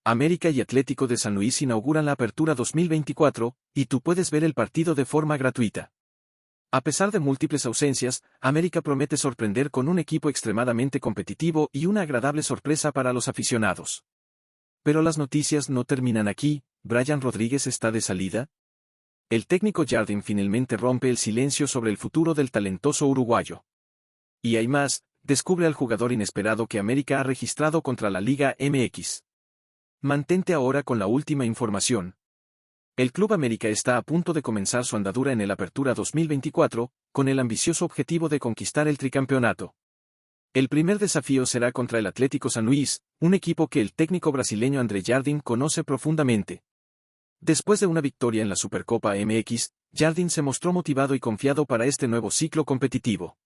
América y Atlético de San Luis inauguran la Apertura 2024, y tú puedes ver el partido de forma gratuita. A pesar de múltiples ausencias, América promete sorprender con un equipo extremadamente competitivo y una agradable sorpresa para los aficionados. Pero las noticias no terminan aquí. ¿Brian Rodríguez está de salida? El técnico Jardine finalmente rompe el silencio sobre el futuro del talentoso uruguayo. Y hay más, descubre al jugador inesperado que América ha registrado contra la Liga MX. Mantente ahora con la última información. El Club América está a punto de comenzar su andadura en el Apertura 2024, con el ambicioso objetivo de conquistar el tricampeonato. El primer desafío será contra el Atlético San Luis, un equipo que el técnico brasileño André Jardine conoce profundamente. Después de una victoria en la Supercopa MX, Jardine se mostró motivado y confiado para este nuevo ciclo competitivo.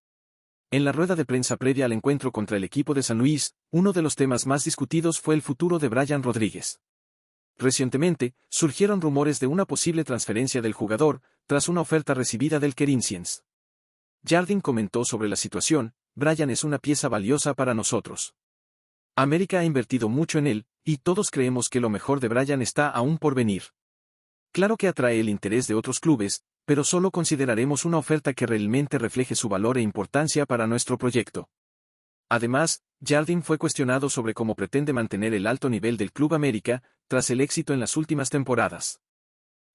En la rueda de prensa previa al encuentro contra el equipo de San Luis, uno de los temas más discutidos fue el futuro de Brian Rodríguez. Recientemente, surgieron rumores de una posible transferencia del jugador, tras una oferta recibida del Corinthians. Jardine comentó sobre la situación: Brian es una pieza valiosa para nosotros. América ha invertido mucho en él, y todos creemos que lo mejor de Brian está aún por venir. Claro que atrae el interés de otros clubes, pero solo consideraremos una oferta que realmente refleje su valor e importancia para nuestro proyecto. Además, Jardine fue cuestionado sobre cómo pretende mantener el alto nivel del Club América, tras el éxito en las últimas temporadas.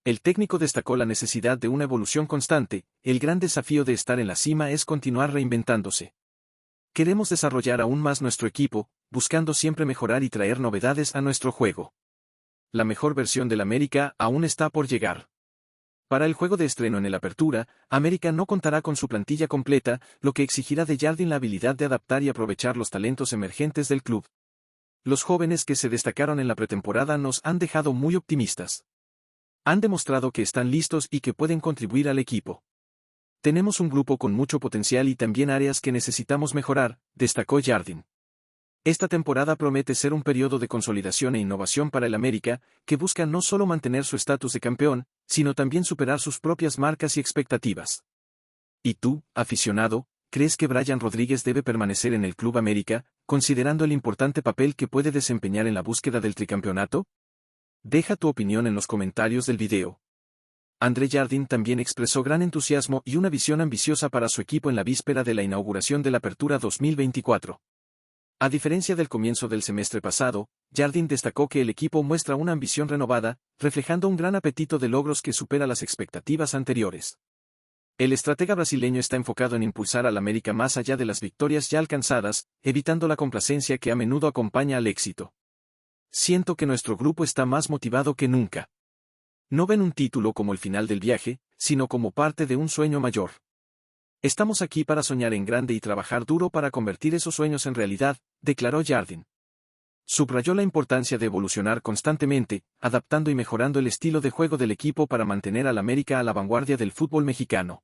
El técnico destacó la necesidad de una evolución constante. El gran desafío de estar en la cima es continuar reinventándose. Queremos desarrollar aún más nuestro equipo, buscando siempre mejorar y traer novedades a nuestro juego. La mejor versión del América aún está por llegar. Para el juego de estreno en el Apertura, América no contará con su plantilla completa, lo que exigirá de Jardine la habilidad de adaptar y aprovechar los talentos emergentes del club. Los jóvenes que se destacaron en la pretemporada nos han dejado muy optimistas. Han demostrado que están listos y que pueden contribuir al equipo. Tenemos un grupo con mucho potencial y también áreas que necesitamos mejorar, destacó Jardine. Esta temporada promete ser un periodo de consolidación e innovación para el América, que busca no solo mantener su estatus de campeón, sino también superar sus propias marcas y expectativas. ¿Y tú, aficionado, crees que Brian Rodríguez debe permanecer en el Club América, considerando el importante papel que puede desempeñar en la búsqueda del tricampeonato? Deja tu opinión en los comentarios del video. André Jardine también expresó gran entusiasmo y una visión ambiciosa para su equipo en la víspera de la inauguración de la Apertura 2024. A diferencia del comienzo del semestre pasado, Jardine destacó que el equipo muestra una ambición renovada, reflejando un gran apetito de logros que supera las expectativas anteriores. El estratega brasileño está enfocado en impulsar al América más allá de las victorias ya alcanzadas, evitando la complacencia que a menudo acompaña al éxito. Siento que nuestro grupo está más motivado que nunca. No ven un título como el final del viaje, sino como parte de un sueño mayor. Estamos aquí para soñar en grande y trabajar duro para convertir esos sueños en realidad, declaró Jardine. Subrayó la importancia de evolucionar constantemente, adaptando y mejorando el estilo de juego del equipo para mantener al América a la vanguardia del fútbol mexicano.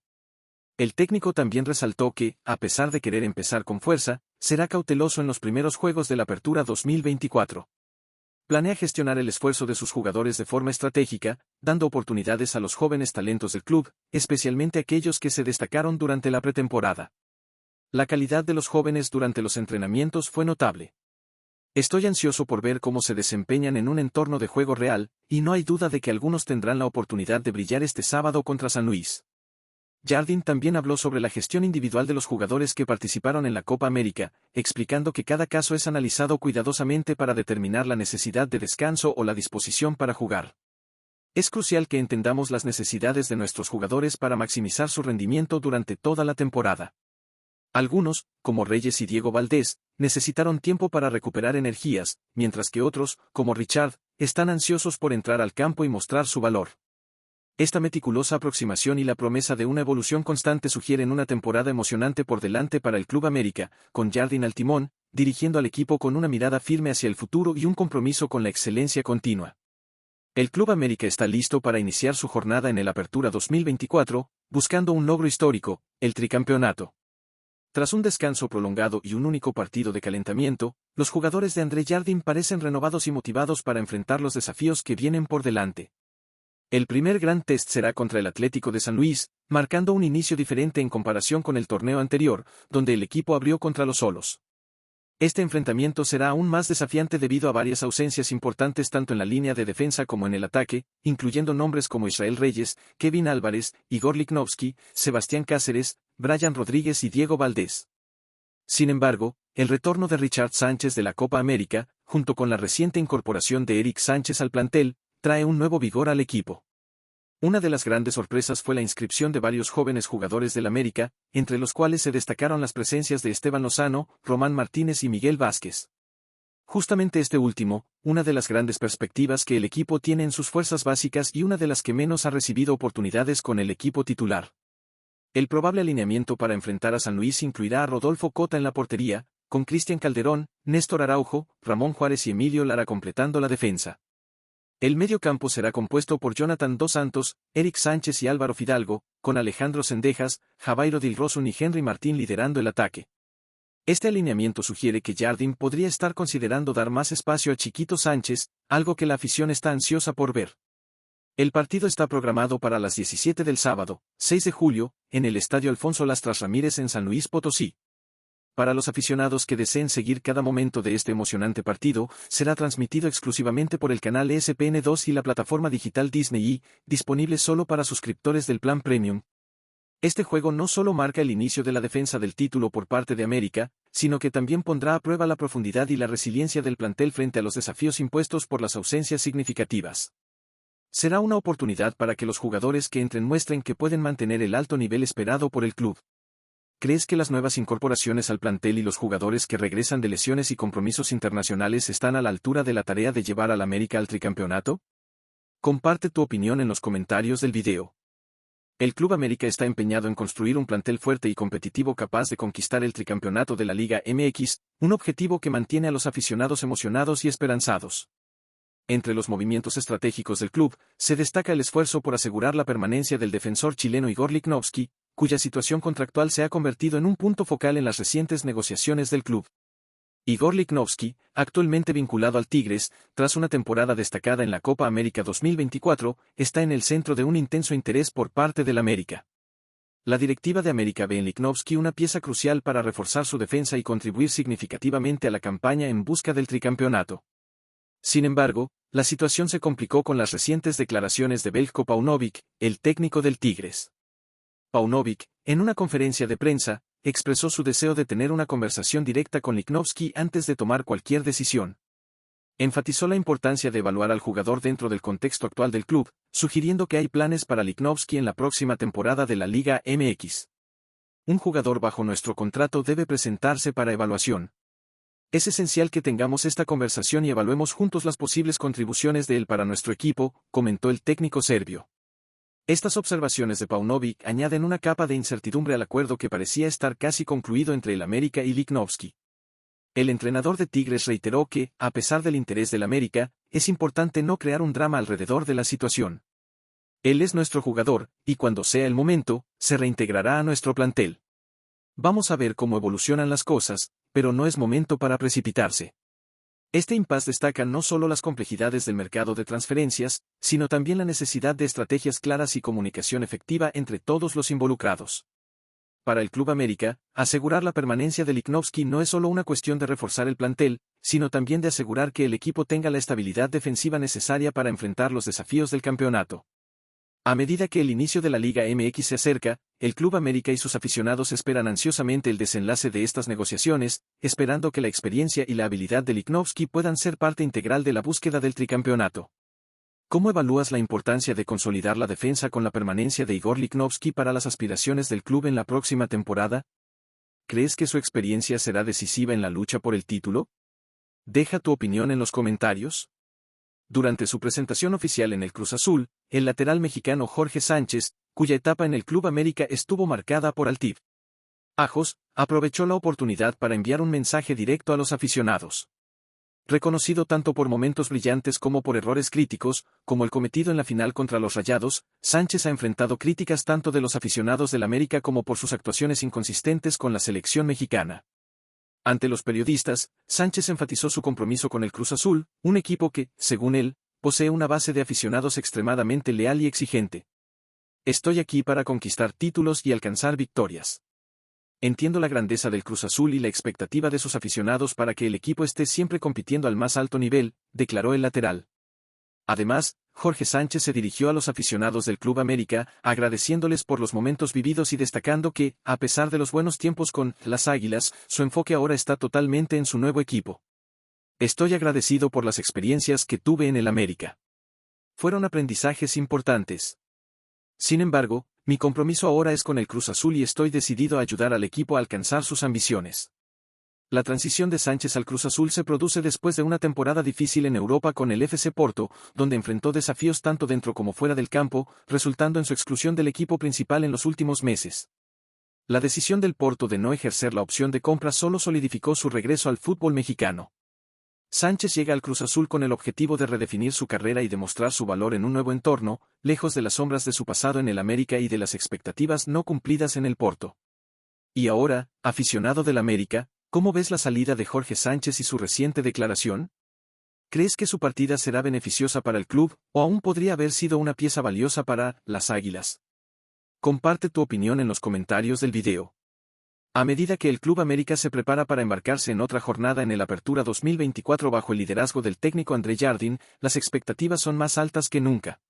El técnico también resaltó que, a pesar de querer empezar con fuerza, será cauteloso en los primeros juegos de la Apertura 2024. Planea gestionar el esfuerzo de sus jugadores de forma estratégica, dando oportunidades a los jóvenes talentos del club, especialmente aquellos que se destacaron durante la pretemporada. La calidad de los jóvenes durante los entrenamientos fue notable. Estoy ansioso por ver cómo se desempeñan en un entorno de juego real, y no hay duda de que algunos tendrán la oportunidad de brillar este sábado contra San Luis. Jardine también habló sobre la gestión individual de los jugadores que participaron en la Copa América, explicando que cada caso es analizado cuidadosamente para determinar la necesidad de descanso o la disposición para jugar. Es crucial que entendamos las necesidades de nuestros jugadores para maximizar su rendimiento durante toda la temporada. Algunos, como Reyes y Diego Valdés, necesitaron tiempo para recuperar energías, mientras que otros, como Richard, están ansiosos por entrar al campo y mostrar su valor. Esta meticulosa aproximación y la promesa de una evolución constante sugieren una temporada emocionante por delante para el Club América, con Jardine al timón, dirigiendo al equipo con una mirada firme hacia el futuro y un compromiso con la excelencia continua. El Club América está listo para iniciar su jornada en el Apertura 2024, buscando un logro histórico, el tricampeonato. Tras un descanso prolongado y un único partido de calentamiento, los jugadores de André Jardine parecen renovados y motivados para enfrentar los desafíos que vienen por delante. El primer gran test será contra el Atlético de San Luis, marcando un inicio diferente en comparación con el torneo anterior, donde el equipo abrió contra los Xolos. Este enfrentamiento será aún más desafiante debido a varias ausencias importantes tanto en la línea de defensa como en el ataque, incluyendo nombres como Israel Reyes, Kevin Álvarez, Igor Lichnowsky, Sebastián Cáceres, Brian Rodríguez y Diego Valdés. Sin embargo, el retorno de Richard Sánchez de la Copa América, junto con la reciente incorporación de Eric Sánchez al plantel, trae un nuevo vigor al equipo. Una de las grandes sorpresas fue la inscripción de varios jóvenes jugadores del América, entre los cuales se destacaron las presencias de Esteban Lozano, Román Martínez y Miguel Vázquez. Justamente este último, una de las grandes perspectivas que el equipo tiene en sus fuerzas básicas y una de las que menos ha recibido oportunidades con el equipo titular. El probable alineamiento para enfrentar a San Luis incluirá a Rodolfo Cota en la portería, con Cristian Calderón, Néstor Araujo, Ramón Juárez y Emilio Lara completando la defensa. El medio campo será compuesto por Jonathan Dos Santos, Eric Sánchez y Álvaro Fidalgo, con Alejandro Cendejas, Javairo Dilrosun y Henry Martín liderando el ataque. Este alineamiento sugiere que Jardim podría estar considerando dar más espacio a Chiquito Sánchez, algo que la afición está ansiosa por ver. El partido está programado para las 17 del sábado, 6 de julio, en el Estadio Alfonso Lastras Ramírez en San Luis Potosí. Para los aficionados que deseen seguir cada momento de este emocionante partido, será transmitido exclusivamente por el canal ESPN2 y la plataforma digital Disney, disponible solo para suscriptores del plan Premium. Este juego no solo marca el inicio de la defensa del título por parte de América, sino que también pondrá a prueba la profundidad y la resiliencia del plantel frente a los desafíos impuestos por las ausencias significativas. Será una oportunidad para que los jugadores que entren muestren que pueden mantener el alto nivel esperado por el club. ¿Crees que las nuevas incorporaciones al plantel y los jugadores que regresan de lesiones y compromisos internacionales están a la altura de la tarea de llevar al América al tricampeonato? Comparte tu opinión en los comentarios del video. El Club América está empeñado en construir un plantel fuerte y competitivo capaz de conquistar el tricampeonato de la Liga MX, un objetivo que mantiene a los aficionados emocionados y esperanzados. Entre los movimientos estratégicos del club, se destaca el esfuerzo por asegurar la permanencia del defensor chileno Igor Lichnowsky, cuya situación contractual se ha convertido en un punto focal en las recientes negociaciones del club. Igor Lichnowsky, actualmente vinculado al Tigres, tras una temporada destacada en la Copa América 2024, está en el centro de un intenso interés por parte del América. La directiva de América ve en Lichnowsky una pieza crucial para reforzar su defensa y contribuir significativamente a la campaña en busca del tricampeonato. Sin embargo, la situación se complicó con las recientes declaraciones de Veljko Paunovic, el técnico del Tigres. Paunovic, en una conferencia de prensa, expresó su deseo de tener una conversación directa con Lichnowsky antes de tomar cualquier decisión. Enfatizó la importancia de evaluar al jugador dentro del contexto actual del club, sugiriendo que hay planes para Lichnowsky en la próxima temporada de la Liga MX. Un jugador bajo nuestro contrato debe presentarse para evaluación. Es esencial que tengamos esta conversación y evaluemos juntos las posibles contribuciones de él para nuestro equipo, comentó el técnico serbio. Estas observaciones de Paunovic añaden una capa de incertidumbre al acuerdo que parecía estar casi concluido entre el América y Lichnowsky. El entrenador de Tigres reiteró que, a pesar del interés del América, es importante no crear un drama alrededor de la situación. Él es nuestro jugador, y cuando sea el momento, se reintegrará a nuestro plantel. Vamos a ver cómo evolucionan las cosas, pero no es momento para precipitarse. Este impasse destaca no solo las complejidades del mercado de transferencias, sino también la necesidad de estrategias claras y comunicación efectiva entre todos los involucrados. Para el Club América, asegurar la permanencia de Lichnowsky no es solo una cuestión de reforzar el plantel, sino también de asegurar que el equipo tenga la estabilidad defensiva necesaria para enfrentar los desafíos del campeonato. A medida que el inicio de la Liga MX se acerca, el Club América y sus aficionados esperan ansiosamente el desenlace de estas negociaciones, esperando que la experiencia y la habilidad de Lichnowsky puedan ser parte integral de la búsqueda del tricampeonato. ¿Cómo evalúas la importancia de consolidar la defensa con la permanencia de Igor Lichnowsky para las aspiraciones del club en la próxima temporada? ¿Crees que su experiencia será decisiva en la lucha por el título? Deja tu opinión en los comentarios. Durante su presentación oficial en el Cruz Azul, el lateral mexicano Jorge Sánchez, cuya etapa en el Club América estuvo marcada por altibajos, aprovechó la oportunidad para enviar un mensaje directo a los aficionados. Reconocido tanto por momentos brillantes como por errores críticos, como el cometido en la final contra los Rayados, Sánchez ha enfrentado críticas tanto de los aficionados del América como por sus actuaciones inconsistentes con la selección mexicana. Ante los periodistas, Sánchez enfatizó su compromiso con el Cruz Azul, un equipo que, según él, posee una base de aficionados extremadamente leal y exigente. Estoy aquí para conquistar títulos y alcanzar victorias. Entiendo la grandeza del Cruz Azul y la expectativa de sus aficionados para que el equipo esté siempre compitiendo al más alto nivel, declaró el lateral. Además, Jorge Sánchez se dirigió a los aficionados del Club América, agradeciéndoles por los momentos vividos y destacando que, a pesar de los buenos tiempos con las Águilas, su enfoque ahora está totalmente en su nuevo equipo. Estoy agradecido por las experiencias que tuve en el América. Fueron aprendizajes importantes. Sin embargo, mi compromiso ahora es con el Cruz Azul y estoy decidido a ayudar al equipo a alcanzar sus ambiciones. La transición de Sánchez al Cruz Azul se produce después de una temporada difícil en Europa con el FC Porto, donde enfrentó desafíos tanto dentro como fuera del campo, resultando en su exclusión del equipo principal en los últimos meses. La decisión del Porto de no ejercer la opción de compra solo solidificó su regreso al fútbol mexicano. Sánchez llega al Cruz Azul con el objetivo de redefinir su carrera y demostrar su valor en un nuevo entorno, lejos de las sombras de su pasado en el América y de las expectativas no cumplidas en el Porto. Y ahora, aficionado del América, ¿cómo ves la salida de Jorge Sánchez y su reciente declaración? ¿Crees que su partida será beneficiosa para el club, o aún podría haber sido una pieza valiosa para las Águilas? Comparte tu opinión en los comentarios del video. A medida que el Club América se prepara para embarcarse en otra jornada en el Apertura 2024 bajo el liderazgo del técnico André Jardín, las expectativas son más altas que nunca.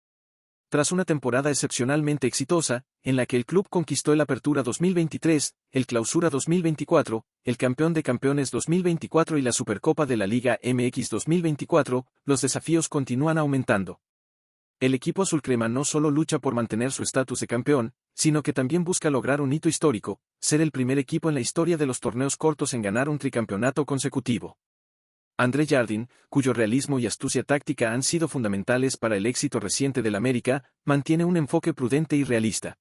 Tras una temporada excepcionalmente exitosa, en la que el club conquistó el Apertura 2023, el Clausura 2024, el Campeón de Campeones 2024 y la Supercopa de la Liga MX 2024, los desafíos continúan aumentando. El equipo azulcrema no solo lucha por mantener su estatus de campeón, sino que también busca lograr un hito histórico, ser el primer equipo en la historia de los torneos cortos en ganar un tricampeonato consecutivo. André Jardín, cuyo realismo y astucia táctica han sido fundamentales para el éxito reciente del América, mantiene un enfoque prudente y realista.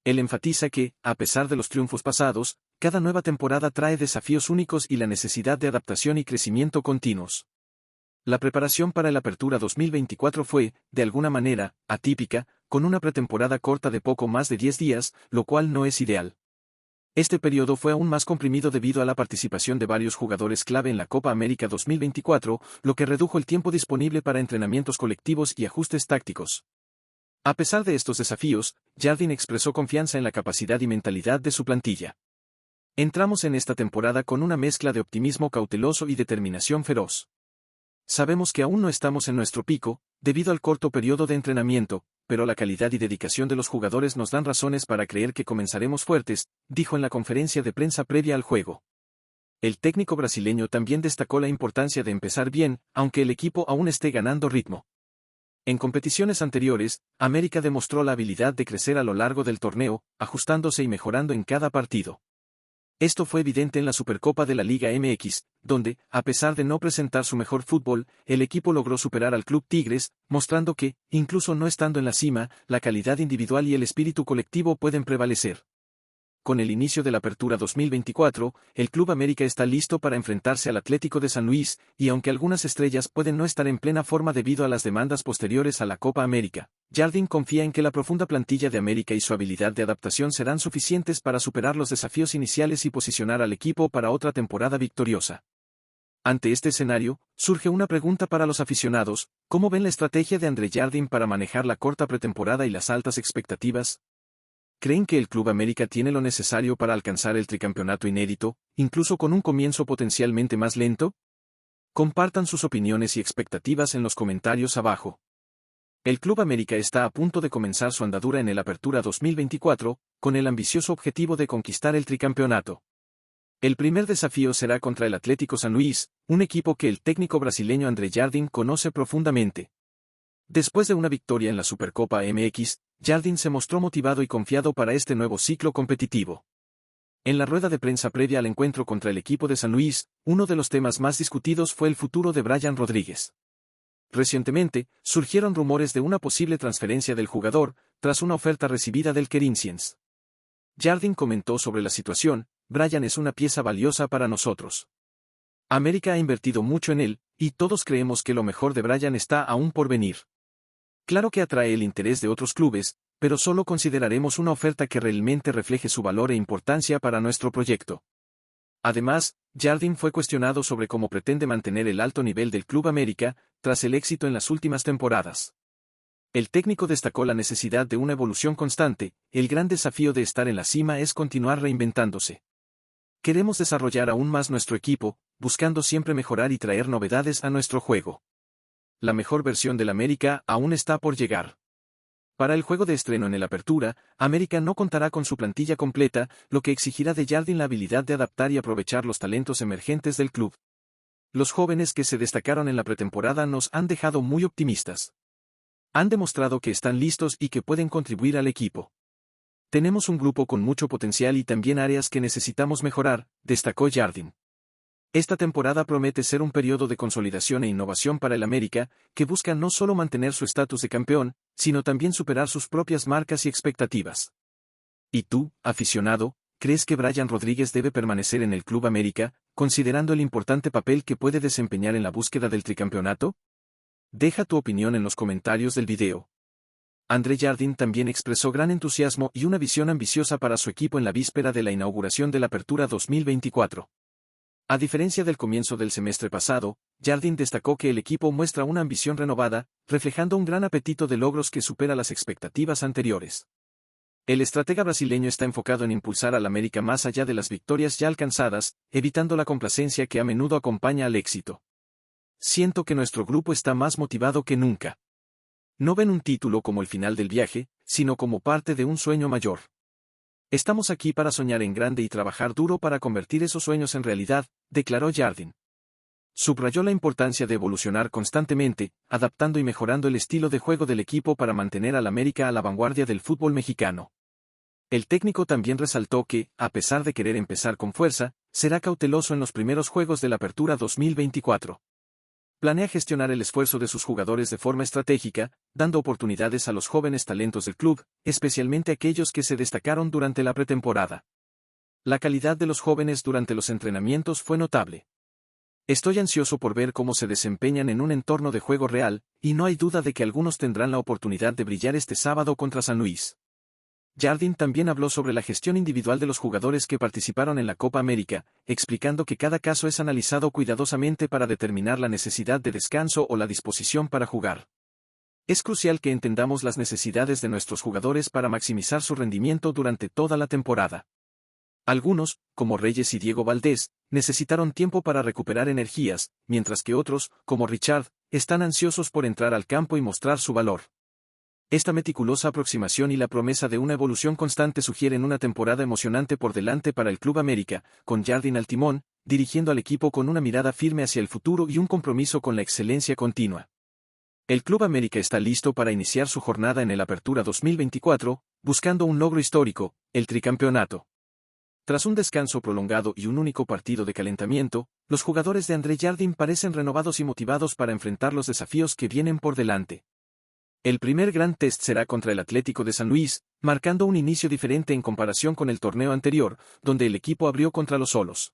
Él enfatiza que, a pesar de los triunfos pasados, cada nueva temporada trae desafíos únicos y la necesidad de adaptación y crecimiento continuos. La preparación para el Apertura 2024 fue, de alguna manera, atípica, con una pretemporada corta de poco más de 10 días, lo cual no es ideal. Este periodo fue aún más comprimido debido a la participación de varios jugadores clave en la Copa América 2024, lo que redujo el tiempo disponible para entrenamientos colectivos y ajustes tácticos. A pesar de estos desafíos, Jardín expresó confianza en la capacidad y mentalidad de su plantilla. Entramos en esta temporada con una mezcla de optimismo cauteloso y determinación feroz. Sabemos que aún no estamos en nuestro pico, debido al corto periodo de entrenamiento, pero la calidad y dedicación de los jugadores nos dan razones para creer que comenzaremos fuertes, dijo en la conferencia de prensa previa al juego. El técnico brasileño también destacó la importancia de empezar bien, aunque el equipo aún esté ganando ritmo. En competiciones anteriores, América demostró la habilidad de crecer a lo largo del torneo, ajustándose y mejorando en cada partido. Esto fue evidente en la Supercopa de la Liga MX, donde, a pesar de no presentar su mejor fútbol, el equipo logró superar al Club Tigres, mostrando que, incluso no estando en la cima, la calidad individual y el espíritu colectivo pueden prevalecer. Con el inicio de la Apertura 2024, el Club América está listo para enfrentarse al Atlético de San Luis, y aunque algunas estrellas pueden no estar en plena forma debido a las demandas posteriores a la Copa América, Jardín confía en que la profunda plantilla de América y su habilidad de adaptación serán suficientes para superar los desafíos iniciales y posicionar al equipo para otra temporada victoriosa. Ante este escenario, surge una pregunta para los aficionados: ¿cómo ven la estrategia de André Jardín para manejar la corta pretemporada y las altas expectativas? ¿Creen que el Club América tiene lo necesario para alcanzar el tricampeonato inédito, incluso con un comienzo potencialmente más lento? Compartan sus opiniones y expectativas en los comentarios abajo. El Club América está a punto de comenzar su andadura en el Apertura 2024, con el ambicioso objetivo de conquistar el tricampeonato. El primer desafío será contra el Atlético San Luis, un equipo que el técnico brasileño André Jardín conoce profundamente. Después de una victoria en la Supercopa MX, Jardín se mostró motivado y confiado para este nuevo ciclo competitivo. En la rueda de prensa previa al encuentro contra el equipo de San Luis, uno de los temas más discutidos fue el futuro de Brian Rodríguez. Recientemente, surgieron rumores de una posible transferencia del jugador, tras una oferta recibida del Corinthians. Jardín comentó sobre la situación: Brian es una pieza valiosa para nosotros. América ha invertido mucho en él, y todos creemos que lo mejor de Brian está aún por venir. Claro que atrae el interés de otros clubes, pero solo consideraremos una oferta que realmente refleje su valor e importancia para nuestro proyecto. Además, Jardín fue cuestionado sobre cómo pretende mantener el alto nivel del Club América, tras el éxito en las últimas temporadas. El técnico destacó la necesidad de una evolución constante, el gran desafío de estar en la cima es continuar reinventándose. Queremos desarrollar aún más nuestro equipo, buscando siempre mejorar y traer novedades a nuestro juego. La mejor versión del América aún está por llegar. Para el juego de estreno en el Apertura, América no contará con su plantilla completa, lo que exigirá de Jardín la habilidad de adaptar y aprovechar los talentos emergentes del club. Los jóvenes que se destacaron en la pretemporada nos han dejado muy optimistas. Han demostrado que están listos y que pueden contribuir al equipo. Tenemos un grupo con mucho potencial y también áreas que necesitamos mejorar, destacó Jardín. Esta temporada promete ser un periodo de consolidación e innovación para el América, que busca no solo mantener su estatus de campeón, sino también superar sus propias marcas y expectativas. ¿Y tú, aficionado, crees que Brian Rodríguez debe permanecer en el Club América, considerando el importante papel que puede desempeñar en la búsqueda del tricampeonato? Deja tu opinión en los comentarios del video. André Jardín también expresó gran entusiasmo y una visión ambiciosa para su equipo en la víspera de la inauguración de la Apertura 2024. A diferencia del comienzo del semestre pasado, Jardín destacó que el equipo muestra una ambición renovada, reflejando un gran apetito de logros que supera las expectativas anteriores. El estratega brasileño está enfocado en impulsar al América más allá de las victorias ya alcanzadas, evitando la complacencia que a menudo acompaña al éxito. Siento que nuestro grupo está más motivado que nunca. No ven un título como el final del viaje, sino como parte de un sueño mayor. Estamos aquí para soñar en grande y trabajar duro para convertir esos sueños en realidad, declaró Jardín. Subrayó la importancia de evolucionar constantemente, adaptando y mejorando el estilo de juego del equipo para mantener al América a la vanguardia del fútbol mexicano. El técnico también resaltó que, a pesar de querer empezar con fuerza, será cauteloso en los primeros juegos de la Apertura 2024. Planea gestionar el esfuerzo de sus jugadores de forma estratégica, dando oportunidades a los jóvenes talentos del club, especialmente aquellos que se destacaron durante la pretemporada. La calidad de los jóvenes durante los entrenamientos fue notable. Estoy ansioso por ver cómo se desempeñan en un entorno de juego real, y no hay duda de que algunos tendrán la oportunidad de brillar este sábado contra San Luis. Jardín también habló sobre la gestión individual de los jugadores que participaron en la Copa América, explicando que cada caso es analizado cuidadosamente para determinar la necesidad de descanso o la disposición para jugar. Es crucial que entendamos las necesidades de nuestros jugadores para maximizar su rendimiento durante toda la temporada. Algunos, como Reyes y Diego Valdés, necesitaron tiempo para recuperar energías, mientras que otros, como Richard, están ansiosos por entrar al campo y mostrar su valor. Esta meticulosa aproximación y la promesa de una evolución constante sugieren una temporada emocionante por delante para el Club América, con Jardín al timón, dirigiendo al equipo con una mirada firme hacia el futuro y un compromiso con la excelencia continua. El Club América está listo para iniciar su jornada en el Apertura 2024, buscando un logro histórico, el tricampeonato. Tras un descanso prolongado y un único partido de calentamiento, los jugadores de André Jardín parecen renovados y motivados para enfrentar los desafíos que vienen por delante. El primer gran test será contra el Atlético de San Luis, marcando un inicio diferente en comparación con el torneo anterior, donde el equipo abrió contra los Xolos.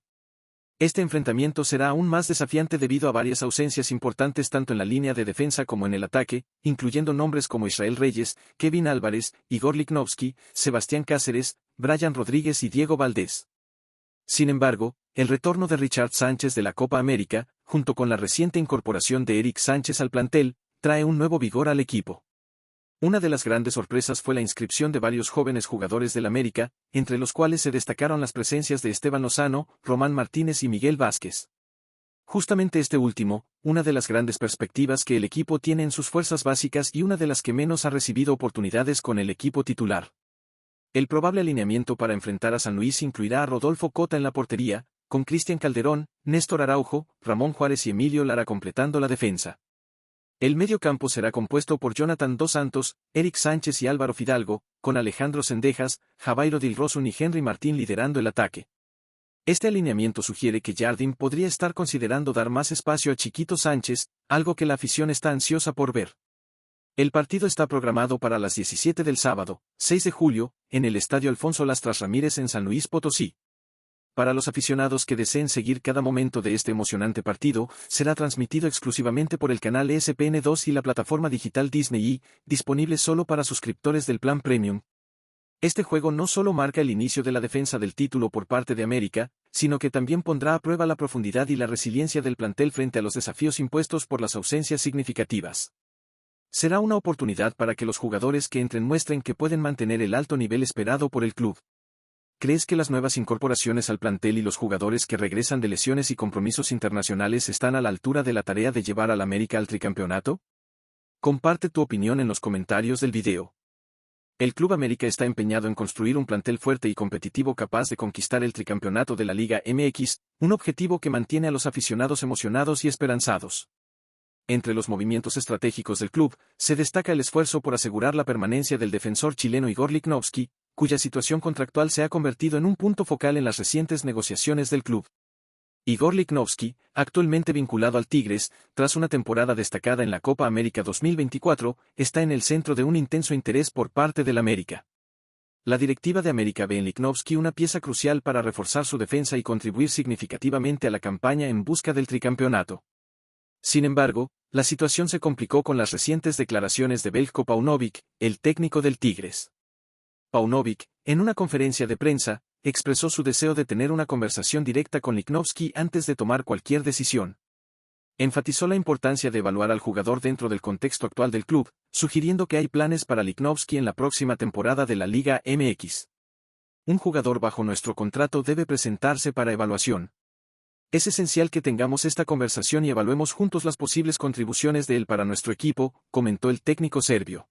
Este enfrentamiento será aún más desafiante debido a varias ausencias importantes tanto en la línea de defensa como en el ataque, incluyendo nombres como Israel Reyes, Kevin Álvarez, Igor Lichnowsky, Sebastián Cáceres, Brian Rodríguez y Diego Valdés. Sin embargo, el retorno de Richard Sánchez de la Copa América, junto con la reciente incorporación de Eric Sánchez al plantel, trae un nuevo vigor al equipo. Una de las grandes sorpresas fue la inscripción de varios jóvenes jugadores del América, entre los cuales se destacaron las presencias de Esteban Lozano, Román Martínez y Miguel Vázquez. Justamente este último, una de las grandes perspectivas que el equipo tiene en sus fuerzas básicas y una de las que menos ha recibido oportunidades con el equipo titular. El probable alineamiento para enfrentar a San Luis incluirá a Rodolfo Cota en la portería, con Cristian Calderón, Néstor Araujo, Ramón Juárez y Emilio Lara completando la defensa. El medio campo será compuesto por Jonathan Dos Santos, Eric Sánchez y Álvaro Fidalgo, con Alejandro Cendejas, Javairo Dilrosun y Henry Martín liderando el ataque. Este alineamiento sugiere que Jardín podría estar considerando dar más espacio a Chiquito Sánchez, algo que la afición está ansiosa por ver. El partido está programado para las 17 del sábado, 6 de julio, en el Estadio Alfonso Lastras Ramírez en San Luis Potosí. Para los aficionados que deseen seguir cada momento de este emocionante partido, será transmitido exclusivamente por el canal ESPN2 y la plataforma digital Disney, disponible solo para suscriptores del plan Premium. Este juego no solo marca el inicio de la defensa del título por parte de América, sino que también pondrá a prueba la profundidad y la resiliencia del plantel frente a los desafíos impuestos por las ausencias significativas. Será una oportunidad para que los jugadores que entren muestren que pueden mantener el alto nivel esperado por el club. ¿Crees que las nuevas incorporaciones al plantel y los jugadores que regresan de lesiones y compromisos internacionales están a la altura de la tarea de llevar al América al tricampeonato? Comparte tu opinión en los comentarios del video. El Club América está empeñado en construir un plantel fuerte y competitivo capaz de conquistar el tricampeonato de la Liga MX, un objetivo que mantiene a los aficionados emocionados y esperanzados. Entre los movimientos estratégicos del club, se destaca el esfuerzo por asegurar la permanencia del defensor chileno Igor Lichnowsky, cuya situación contractual se ha convertido en un punto focal en las recientes negociaciones del club. Igor Lichnowsky, actualmente vinculado al Tigres, tras una temporada destacada en la Copa América 2024, está en el centro de un intenso interés por parte del América. La directiva de América ve en Lichnowsky una pieza crucial para reforzar su defensa y contribuir significativamente a la campaña en busca del tricampeonato. Sin embargo, la situación se complicó con las recientes declaraciones de Veljko Paunovic, el técnico del Tigres. Paunovic, en una conferencia de prensa, expresó su deseo de tener una conversación directa con Lichnowsky antes de tomar cualquier decisión. Enfatizó la importancia de evaluar al jugador dentro del contexto actual del club, sugiriendo que hay planes para Lichnowsky en la próxima temporada de la Liga MX. Un jugador bajo nuestro contrato debe presentarse para evaluación. Es esencial que tengamos esta conversación y evaluemos juntos las posibles contribuciones de él para nuestro equipo, comentó el técnico serbio.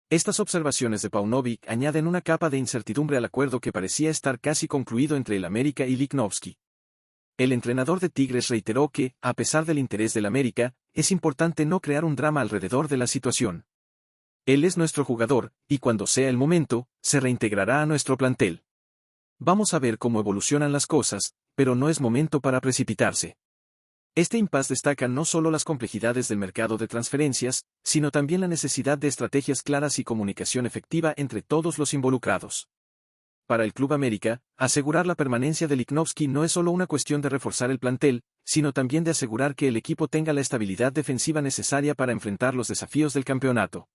Estas observaciones de Paunovic añaden una capa de incertidumbre al acuerdo que parecía estar casi concluido entre el América y Lichnowsky. El entrenador de Tigres reiteró que, a pesar del interés del América, es importante no crear un drama alrededor de la situación. Él es nuestro jugador, y cuando sea el momento, se reintegrará a nuestro plantel. Vamos a ver cómo evolucionan las cosas, pero no es momento para precipitarse. Este impasse destaca no solo las complejidades del mercado de transferencias, sino también la necesidad de estrategias claras y comunicación efectiva entre todos los involucrados. Para el Club América, asegurar la permanencia de Lichnowsky no es solo una cuestión de reforzar el plantel, sino también de asegurar que el equipo tenga la estabilidad defensiva necesaria para enfrentar los desafíos del campeonato.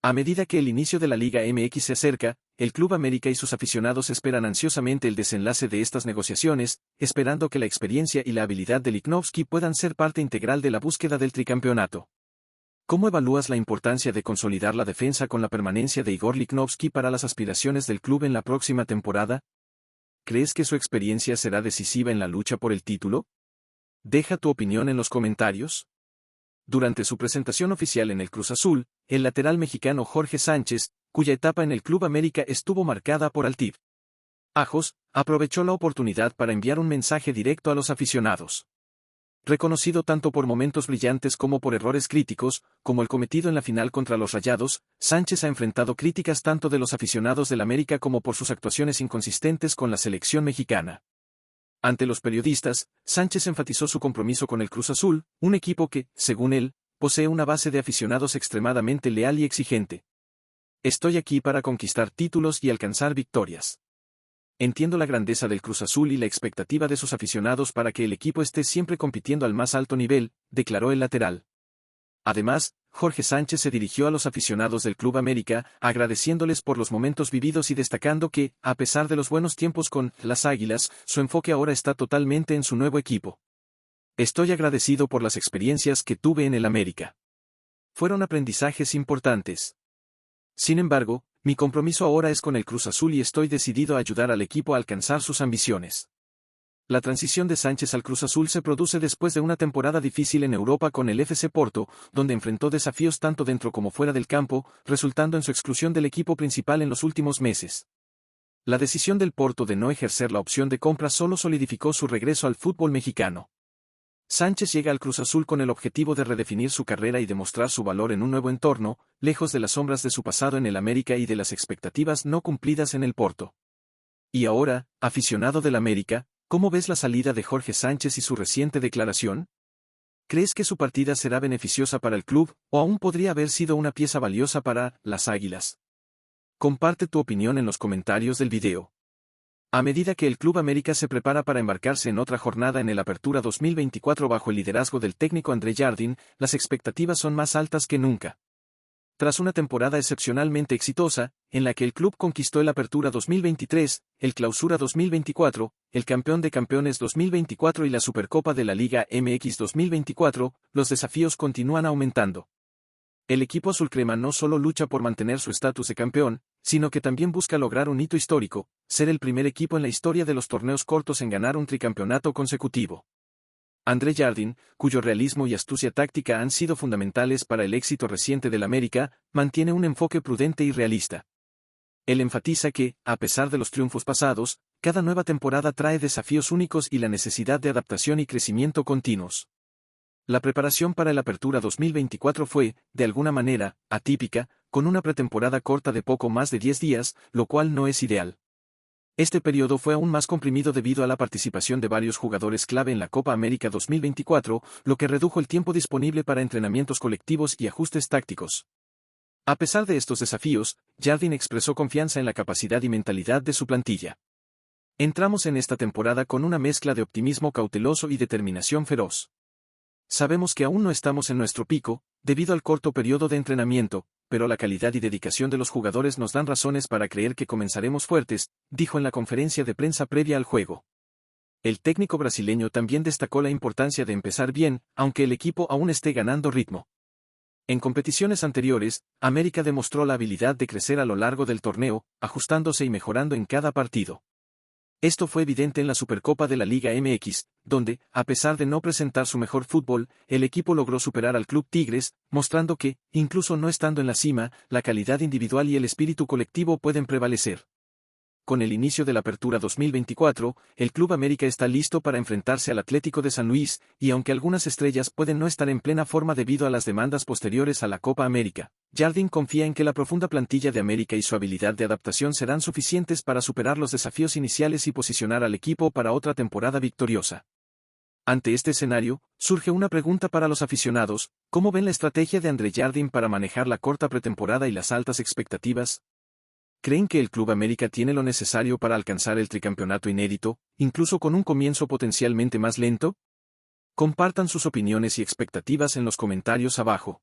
A medida que el inicio de la Liga MX se acerca, el Club América y sus aficionados esperan ansiosamente el desenlace de estas negociaciones, esperando que la experiencia y la habilidad de Lichnowsky puedan ser parte integral de la búsqueda del tricampeonato. ¿Cómo evalúas la importancia de consolidar la defensa con la permanencia de Igor Lichnowsky para las aspiraciones del club en la próxima temporada? ¿Crees que su experiencia será decisiva en la lucha por el título? Deja tu opinión en los comentarios. Durante su presentación oficial en el Cruz Azul, el lateral mexicano Jorge Sánchez, cuya etapa en el Club América estuvo marcada por altibajos, aprovechó la oportunidad para enviar un mensaje directo a los aficionados. Reconocido tanto por momentos brillantes como por errores críticos, como el cometido en la final contra los Rayados, Sánchez ha enfrentado críticas tanto de los aficionados del América como por sus actuaciones inconsistentes con la selección mexicana. Ante los periodistas, Sánchez enfatizó su compromiso con el Cruz Azul, un equipo que, según él, posee una base de aficionados extremadamente leal y exigente. Estoy aquí para conquistar títulos y alcanzar victorias. Entiendo la grandeza del Cruz Azul y la expectativa de sus aficionados para que el equipo esté siempre compitiendo al más alto nivel, declaró el lateral. Además, Jorge Sánchez se dirigió a los aficionados del Club América, agradeciéndoles por los momentos vividos y destacando que, a pesar de los buenos tiempos con las Águilas, su enfoque ahora está totalmente en su nuevo equipo. Estoy agradecido por las experiencias que tuve en el América. Fueron aprendizajes importantes. Sin embargo, mi compromiso ahora es con el Cruz Azul y estoy decidido a ayudar al equipo a alcanzar sus ambiciones. La transición de Sánchez al Cruz Azul se produce después de una temporada difícil en Europa con el FC Porto, donde enfrentó desafíos tanto dentro como fuera del campo, resultando en su exclusión del equipo principal en los últimos meses. La decisión del Porto de no ejercer la opción de compra solo solidificó su regreso al fútbol mexicano. Sánchez llega al Cruz Azul con el objetivo de redefinir su carrera y demostrar su valor en un nuevo entorno, lejos de las sombras de su pasado en el América y de las expectativas no cumplidas en el Porto. Y ahora, aficionado del América, ¿cómo ves la salida de Jorge Sánchez y su reciente declaración? ¿Crees que su partida será beneficiosa para el club, o aún podría haber sido una pieza valiosa para las Águilas? Comparte tu opinión en los comentarios del video. A medida que el Club América se prepara para embarcarse en otra jornada en el Apertura 2024 bajo el liderazgo del técnico André Jardín, las expectativas son más altas que nunca. Tras una temporada excepcionalmente exitosa, en la que el club conquistó el Apertura 2023, el Clausura 2024, el Campeón de Campeones 2024 y la Supercopa de la Liga MX 2024, los desafíos continúan aumentando. El equipo azulcrema no solo lucha por mantener su estatus de campeón, sino que también busca lograr un hito histórico, ser el primer equipo en la historia de los torneos cortos en ganar un tricampeonato consecutivo. Andre Jardine, cuyo realismo y astucia táctica han sido fundamentales para el éxito reciente del América, mantiene un enfoque prudente y realista. Él enfatiza que, a pesar de los triunfos pasados, cada nueva temporada trae desafíos únicos y la necesidad de adaptación y crecimiento continuos. La preparación para el Apertura 2024 fue, de alguna manera, atípica, con una pretemporada corta de poco más de 10 días, lo cual no es ideal. Este periodo fue aún más comprimido debido a la participación de varios jugadores clave en la Copa América 2024, lo que redujo el tiempo disponible para entrenamientos colectivos y ajustes tácticos. A pesar de estos desafíos, Jardine expresó confianza en la capacidad y mentalidad de su plantilla. Entramos en esta temporada con una mezcla de optimismo cauteloso y determinación feroz. Sabemos que aún no estamos en nuestro pico, debido al corto periodo de entrenamiento, pero la calidad y dedicación de los jugadores nos dan razones para creer que comenzaremos fuertes, dijo en la conferencia de prensa previa al juego. El técnico brasileño también destacó la importancia de empezar bien, aunque el equipo aún esté ganando ritmo. En competiciones anteriores, América demostró la habilidad de crecer a lo largo del torneo, ajustándose y mejorando en cada partido. Esto fue evidente en la Supercopa de la Liga MX, donde, a pesar de no presentar su mejor fútbol, el equipo logró superar al Club Tigres, mostrando que, incluso no estando en la cima, la calidad individual y el espíritu colectivo pueden prevalecer. Con el inicio de la Apertura 2024, el Club América está listo para enfrentarse al Atlético de San Luis, y aunque algunas estrellas pueden no estar en plena forma debido a las demandas posteriores a la Copa América, Jardine confía en que la profunda plantilla de América y su habilidad de adaptación serán suficientes para superar los desafíos iniciales y posicionar al equipo para otra temporada victoriosa. Ante este escenario, surge una pregunta para los aficionados: ¿cómo ven la estrategia de Andre Jardine para manejar la corta pretemporada y las altas expectativas? ¿Creen que el Club América tiene lo necesario para alcanzar el tricampeonato inédito, incluso con un comienzo potencialmente más lento? Compartan sus opiniones y expectativas en los comentarios abajo.